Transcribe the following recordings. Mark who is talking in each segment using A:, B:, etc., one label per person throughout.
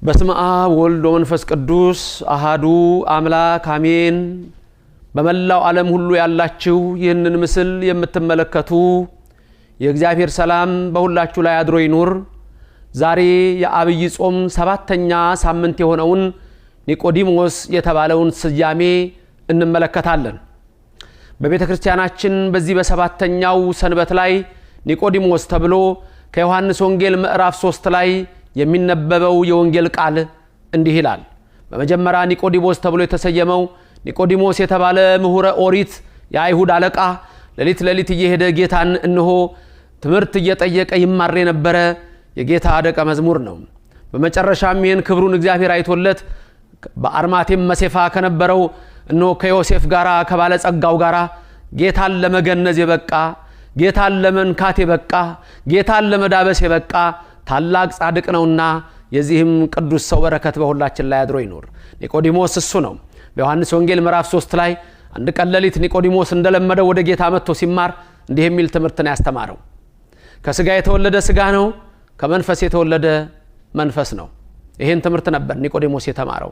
A: በስመ አብ ወልድ ወመንፈስ ቅዱስ አሃዱ አምላክ አሜን። በመላው ዓለም ሁሉ ያላችሁ ይህንን ምስል የምትመለከቱ የእግዚአብሔር ሰላም በሁላችሁ ላይ አድሮ ይኑር። ዛሬ የአብይ ጾም ሰባተኛ ሳምንት የሆነውን ኒቆዲሞስ የተባለውን ስያሜ እንመለከታለን። በቤተ ክርስቲያናችን በዚህ በሰባተኛው ሰንበት ላይ ኒቆዲሞስ ተብሎ ከዮሐንስ ወንጌል ምዕራፍ 3 ላይ የሚነበበው የወንጌል ቃል እንዲህ ይላል። በመጀመሪያ ኒቆዲሞስ ተብሎ የተሰየመው ኒቆዲሞስ የተባለ ምሁረ ኦሪት የአይሁድ አለቃ ሌሊት እየሄደ ጌታን እንሆ ትምህርት እየጠየቀ ይማር የነበረ የጌታ ደቀ መዝሙር ነው። በመጨረሻም ይህን ክብሩን እግዚአብሔር አይቶለት በአርማቴም መሴፋ ከነበረው እንሆ ከዮሴፍ ጋራ ከባለ ጸጋው ጋራ ጌታን ለመገነዝ የበቃ ጌታን ለመንካት የበቃ ጌታን ለመዳበስ የበቃ ታላቅ ጻድቅ ነውና የዚህም ቅዱስ ሰው በረከት በሁላችን ላይ አድሮ ይኖር። ኒቆዲሞስ እሱ ነው። በዮሐንስ ወንጌል ምዕራፍ 3 ላይ አንድ ቀን ሌሊት ኒቆዲሞስ እንደለመደው ወደ ጌታ መጥቶ ሲማር እንዲህ የሚል ትምህርትን ያስተማረው። ከስጋ የተወለደ ስጋ ነው፣ ከመንፈስ የተወለደ መንፈስ ነው። ይሄን ትምህርት ነበር ኒቆዲሞስ የተማረው።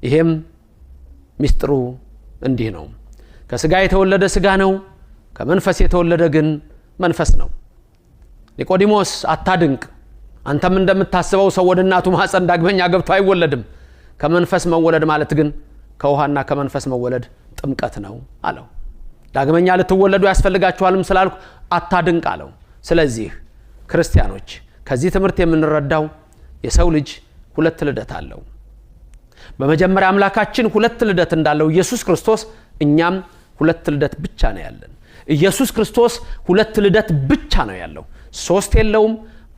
A: ይሄም ሚስጥሩ እንዲህ ነው። ከስጋ የተወለደ ስጋ ነው፣ ከመንፈስ የተወለደ ግን መንፈስ ነው። ኒቆዲሞስ አታድንቅ፣ አንተም እንደምታስበው ሰው ወደ እናቱ ማህፀን ዳግመኛ ገብቶ አይወለድም። ከመንፈስ መወለድ ማለት ግን ከውሃና ከመንፈስ መወለድ ጥምቀት ነው አለው። ዳግመኛ ልትወለዱ ያስፈልጋችኋልም ስላልኩ አታድንቅ አለው። ስለዚህ ክርስቲያኖች ከዚህ ትምህርት የምንረዳው የሰው ልጅ ሁለት ልደት አለው። በመጀመሪያ አምላካችን ሁለት ልደት እንዳለው ኢየሱስ ክርስቶስ፣ እኛም ሁለት ልደት ብቻ ነው ያለን። ኢየሱስ ክርስቶስ ሁለት ልደት ብቻ ነው ያለው። 3 የለውም፣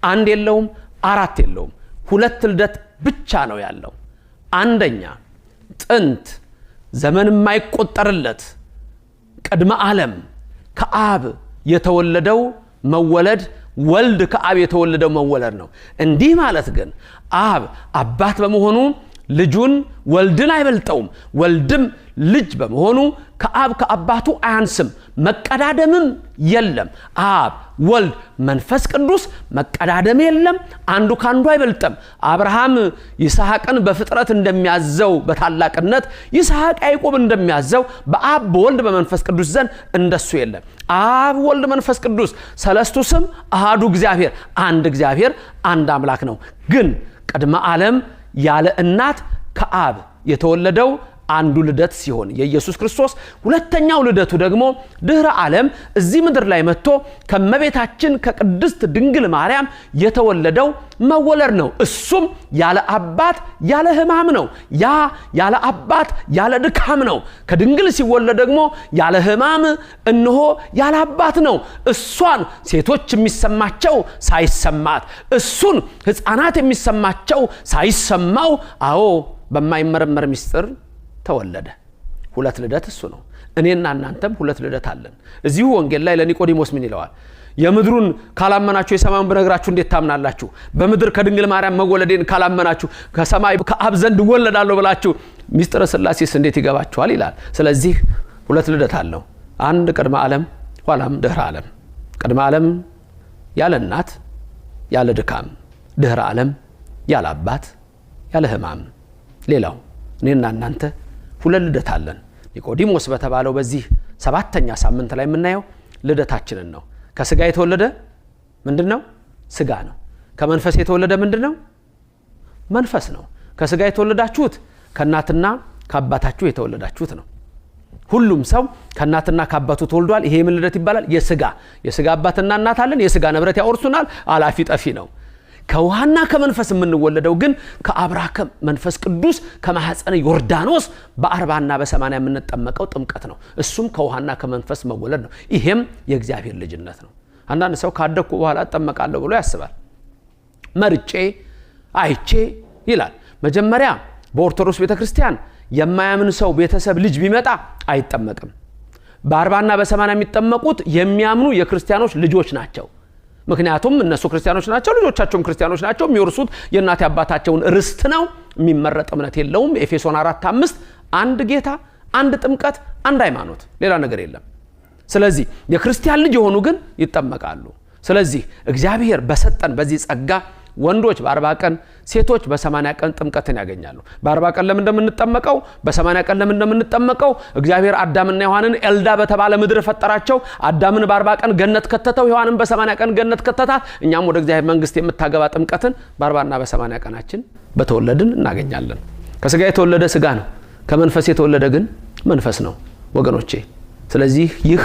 A: 1 የለውም፣ 4 የለውም። ሁለት ልደት ብቻ ነው ያለው። አንደኛ ጥንት ዘመን የማይቆጠርለት ቅድመ ዓለም ከአብ የተወለደው መወለድ ወልድ ከአብ የተወለደው መወለድ ነው። እንዲህ ማለት ግን አብ አባት በመሆኑ ልጁን ወልድን አይበልጠውም። ወልድም ልጅ በመሆኑ ከአብ ከአባቱ አያንስም፣ መቀዳደምም የለም። አብ ወልድ መንፈስ ቅዱስ መቀዳደም የለም፣ አንዱ ካንዱ አይበልጥም። አብርሃም ይስሐቅን በፍጥረት እንደሚያዘው በታላቅነት ይስሐቅ ያዕቆብ እንደሚያዘው በአብ በወልድ በመንፈስ ቅዱስ ዘንድ እንደሱ የለም። አብ ወልድ መንፈስ ቅዱስ ሰለስቱ ስም አሃዱ እግዚአብሔር፣ አንድ እግዚአብሔር አንድ አምላክ ነው። ግን ቅድመ ዓለም ያለ እናት ከአብ የተወለደው አንዱ ልደት ሲሆን የኢየሱስ ክርስቶስ ሁለተኛው ልደቱ ደግሞ ድህረ ዓለም እዚህ ምድር ላይ መጥቶ ከመቤታችን ከቅድስት ድንግል ማርያም የተወለደው መወለድ ነው። እሱም ያለ አባት ያለ ሕማም ነው። ያ ያለ አባት ያለ ድካም ነው። ከድንግል ሲወለድ ደግሞ ያለ ሕማም እንሆ ያለ አባት ነው። እሷን ሴቶች የሚሰማቸው ሳይሰማት፣ እሱን ሕፃናት የሚሰማቸው ሳይሰማው፣ አዎ በማይመረመር ምስጢር ተወለደ። ሁለት ልደት እሱ ነው። እኔና እናንተም ሁለት ልደት አለን። እዚሁ ወንጌል ላይ ለኒቆዲሞስ ምን ይለዋል? የምድሩን ካላመናችሁ የሰማዩን ብነግራችሁ እንዴት ታምናላችሁ? በምድር ከድንግል ማርያም መወለዴን ካላመናችሁ ከሰማይ ከአብ ዘንድ እወለዳለሁ ብላችሁ ሚስጥረ ሥላሴስ እንዴት ይገባችኋል ይላል። ስለዚህ ሁለት ልደት አለው። አንድ ቅድመ ዓለም፣ ኋላም ድህረ ዓለም። ቅድመ ዓለም ያለ እናት ያለ ድካም፣ ድህረ ዓለም ያለ አባት ያለ ሕማም። ሌላው እኔና እናንተ ሁለት ልደት አለን። ኒቆዲሞስ በተባለው በዚህ ሰባተኛ ሳምንት ላይ የምናየው ልደታችንን ነው። ከስጋ የተወለደ ምንድነው? ስጋ ነው። ከመንፈስ የተወለደ ምንድነው? መንፈስ ነው። ከስጋ የተወለዳችሁት ከእናትና ከአባታችሁ የተወለዳችሁት ነው። ሁሉም ሰው ከእናትና ከአባቱ ተወልዷል። ይሄ ምን ልደት ይባላል? የስጋ አባትና እናት አለን። የስጋ ንብረት ያወርሱናል። አላፊ ጠፊ ነው። ከውሃና ከመንፈስ የምንወለደው ግን ከአብራከ መንፈስ ቅዱስ ከማህፀነ ዮርዳኖስ በ40ና በ80 የምንጠመቀው ጥምቀት ነው። እሱም ከውሃና ከመንፈስ መወለድ ነው። ይሄም የእግዚአብሔር ልጅነት ነው። አንዳንድ ሰው ካደኩ በኋላ እጠመቃለሁ ብሎ ያስባል። መርጬ አይቼ ይላል። መጀመሪያ በኦርቶዶክስ ቤተክርስቲያን የማያምን ሰው ቤተሰብ ልጅ ቢመጣ አይጠመቅም። በ40ና በ80 የሚጠመቁት የሚያምኑ የክርስቲያኖች ልጆች ናቸው። ምክንያቱም እነሱ ክርስቲያኖች ናቸው፣ ልጆቻቸውም ክርስቲያኖች ናቸው። የሚወርሱት የእናት አባታቸውን ርስት ነው። የሚመረጥ እምነት የለውም። ኤፌሶን 4:5 አንድ ጌታ፣ አንድ ጥምቀት፣ አንድ ሃይማኖት፣ ሌላ ነገር የለም። ስለዚህ የክርስቲያን ልጅ የሆኑ ግን ይጠመቃሉ። ስለዚህ እግዚአብሔር በሰጠን በዚህ ጸጋ ወንዶች በ40 ቀን ሴቶች በ80 ቀን ጥምቀትን ያገኛሉ። በ40 ቀን ለምን እንደምንጠመቀው በ80 ቀን ለምን እንደምንጠመቀው እግዚአብሔር አዳምና ሔዋንን ኤልዳ በተባለ ምድር ፈጠራቸው። አዳምን በ40 ቀን ገነት ከተተው፣ ሔዋንን በ80 ቀን ገነት ከተታት። እኛም ወደ እግዚአብሔር መንግስት የምታገባ ጥምቀትን በ40 እና በ80 ቀናችን በተወለድን እናገኛለን። ከስጋ የተወለደ ስጋ ነው፣ ከመንፈስ የተወለደ ግን መንፈስ ነው ወገኖቼ። ስለዚህ ይህ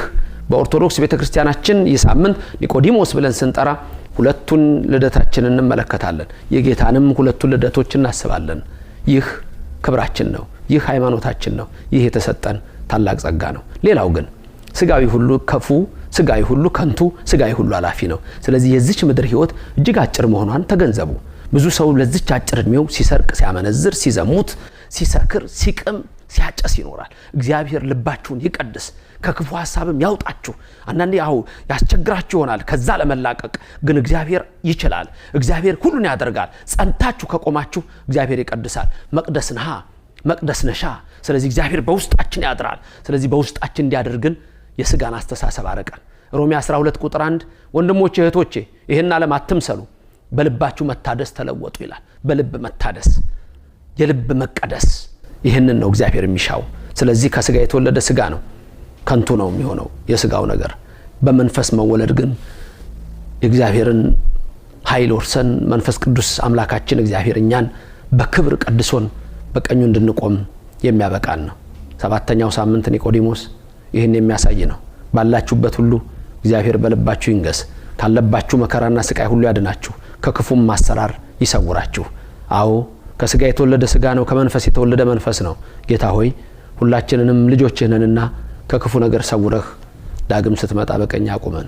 A: በኦርቶዶክስ ቤተክርስቲያናችን የሳምንት ኒቆዲሞስ ብለን ስንጠራ ሁለቱን ልደታችንን እንመለከታለን። የጌታንም ሁለቱን ልደቶች እናስባለን። ይህ ክብራችን ነው፣ ይህ ሃይማኖታችን ነው፣ ይህ የተሰጠን ታላቅ ጸጋ ነው። ሌላው ግን ስጋዊ ሁሉ ከፉ፣ ስጋዊ ሁሉ ከንቱ፣ ስጋዊ ሁሉ አላፊ ነው። ስለዚህ የዚች ምድር ህይወት እጅግ አጭር መሆኗን ተገንዘቡ። ብዙ ሰው ለዚች አጭር እድሜው ሲሰርቅ፣ ሲያመነዝር፣ ሲዘሙት፣ ሲሰክር፣ ሲቅም፣ ሲያጨስ ይኖራል። እግዚአብሔር ልባችሁን ይቀድስ፣ ከክፉ ሐሳብም ያውጣችሁ። አንዳንዴ ያስቸግራችሁ ይሆናል ከዛ ለመላቀቅ፣ ግን እግዚአብሔር ይችላል። እግዚአብሔር ሁሉን ያደርጋል። ጸንታችሁ ከቆማችሁ እግዚአብሔር ይቀድሳል። መቅደስ ነሻ። ስለዚህ እግዚአብሔር በውስጣችን ያድራል። ስለዚህ በውስጣችን እንዲያደርግን የስጋን አስተሳሰብ አረቀን። ሮሜ 12 ቁጥር 1 ወንድሞቼ እህቶቼ ይሄን ዓለም አትምሰሉ፣ በልባችሁ መታደስ ተለወጡ ይላል። በልብ መታደስ፣ የልብ መቀደስ፣ ይህንን ነው እግዚአብሔር የሚሻው። ስለዚህ ከስጋ የተወለደ ስጋ ነው፣ ከንቱ ነው የሚሆነው የስጋው ነገር። በመንፈስ መወለድ ግን የእግዚአብሔርን ኃይል ወርሰን መንፈስ ቅዱስ አምላካችን እግዚአብሔር እኛን በክብር ቀድሶን በቀኙ እንድንቆም የሚያበቃን ነው። 7ኛው ሳምንት ኒቆዲሞስ ይህን የሚያሳይ ነው። ባላችሁበት ሁሉ እግዚአብሔር በልባችሁ ይንገስ፣ ካለባችሁ መከራና ስቃይ ሁሉ ያድናችሁ፣ ከክፉም ማሰራር ይሰውራችሁ። አዎ ከስጋ የተወለደ ስጋ ነው፣ ከመንፈስ የተወለደ መንፈስ ነው። ጌታ ሆይ ሁላችንንም ልጆችህንና ከክፉ ነገር ሰውረህ ዳግም ስትመጣ በቀኝ አቁመን።